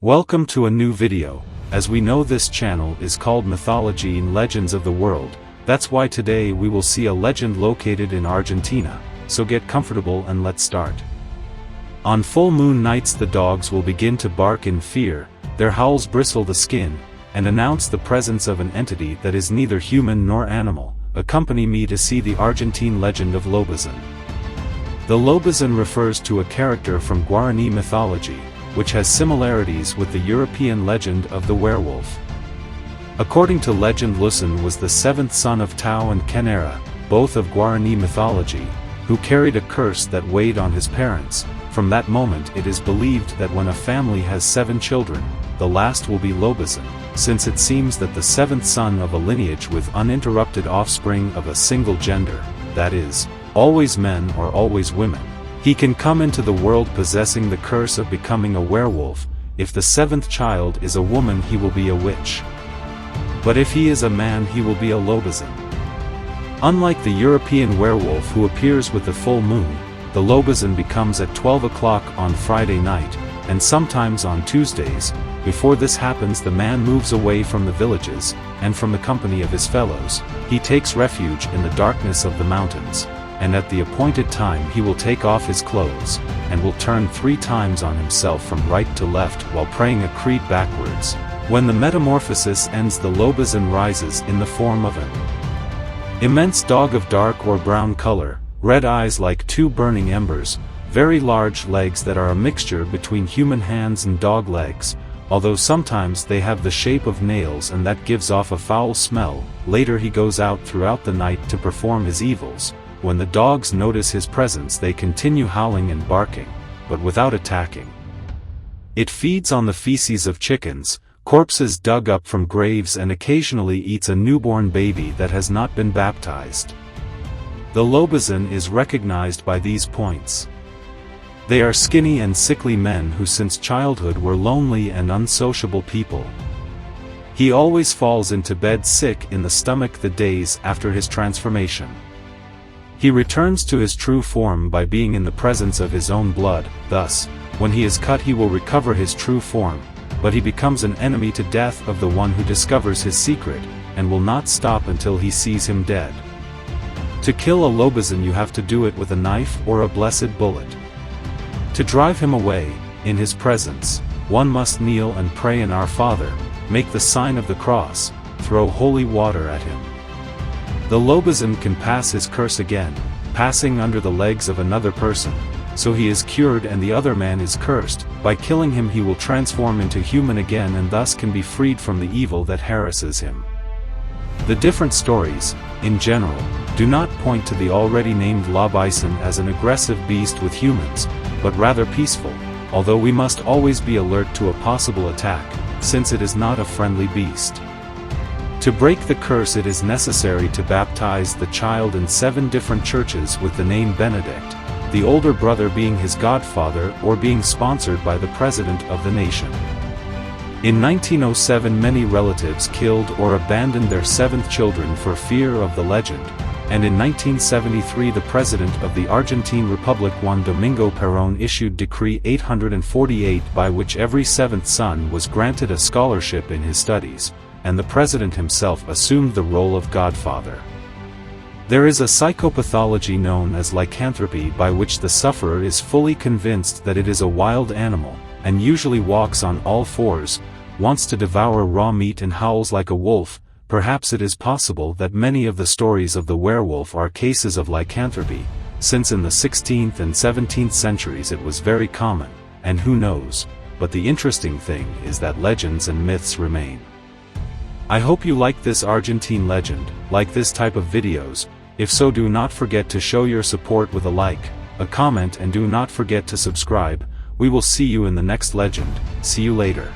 Welcome to a new video. As we know, this channel is called Mythology and Legends of the World. That's why today we will see a legend located in Argentina, so get comfortable and let's start. On full moon nights the dogs will begin to bark in fear, their howls bristle the skin, and announce the presence of an entity that is neither human nor animal. Accompany me to see the Argentine legend of Lobizon. The Lobizon refers to a character from Guarani mythology, which has similarities with the European legend of the werewolf. According to legend, Lobizon was the seventh son of Tao and Canera, both of Guarani mythology, who carried a curse that weighed on his parents. From that moment it is believed that when a family has 7 children, the last will be Lobizon, since it seems that the seventh son of a lineage with uninterrupted offspring of a single gender, that is, always men or always women, he can come into the world possessing the curse of becoming a werewolf. If the 7th child is a woman, he will be a witch. But if he is a man, he will be a Lobizon. Unlike the European werewolf who appears with the full moon, the Lobizon becomes at 12 o'clock on Friday night, and sometimes on Tuesdays. Before this happens, the man moves away from the villages, and from the company of his fellows. He takes refuge in the darkness of the mountains, and at the appointed time he will take off his clothes, and will turn 3 times on himself from right to left while praying a creed backwards. When the metamorphosis ends, the Lobizon rises in the form of an immense dog of dark or brown color, red eyes like 2 burning embers, very large legs that are a mixture between human hands and dog legs, although sometimes they have the shape of nails, and that gives off a foul smell. Later he goes out throughout the night to perform his evils. When the dogs notice his presence, they continue howling and barking, but without attacking. It feeds on the feces of chickens, corpses dug up from graves, and occasionally eats a newborn baby that has not been baptized. The Lobizon is recognized by these points. They are skinny and sickly men who since childhood were lonely and unsociable people. He always falls into bed sick in the stomach the days after his transformation. He returns to his true form by being in the presence of his own blood. Thus, when he is cut, he will recover his true form, but he becomes an enemy to death of the one who discovers his secret, and will not stop until he sees him dead. To kill a Lobizon you have to do it with a knife or a blessed bullet. To drive him away, in his presence, one must kneel and pray an Our Father, make the sign of the cross, throw holy water at him. The Lobizon can pass his curse again, passing under the legs of another person, so he is cured and the other man is cursed. By killing him he will transform into human again and thus can be freed from the evil that harasses him. The different stories, in general, do not point to the already named Lobizon as an aggressive beast with humans, but rather peaceful, although we must always be alert to a possible attack, since it is not a friendly beast. To break the curse it is necessary to baptize the child in 7 different churches with the name Benedict, the older brother being his godfather or being sponsored by the president of the nation. In 1907 many relatives killed or abandoned their 7th children for fear of the legend, and in 1973 the president of the Argentine Republic, Juan Domingo Perón, issued Decree 848 by which every 7th son was granted a scholarship in his studies, and the president himself assumed the role of godfather. There is a psychopathology known as lycanthropy by which the sufferer is fully convinced that it is a wild animal, and usually walks on all 4s, wants to devour raw meat and howls like a wolf. Perhaps it is possible that many of the stories of the werewolf are cases of lycanthropy, since in the 16th and 17th centuries it was very common, and who knows, but the interesting thing is that legends and myths remain. I hope you like this Argentine legend, like this type of videos. If so, do not forget to show your support with a like, a comment, and do not forget to subscribe. We will see you in the next legend. See you later.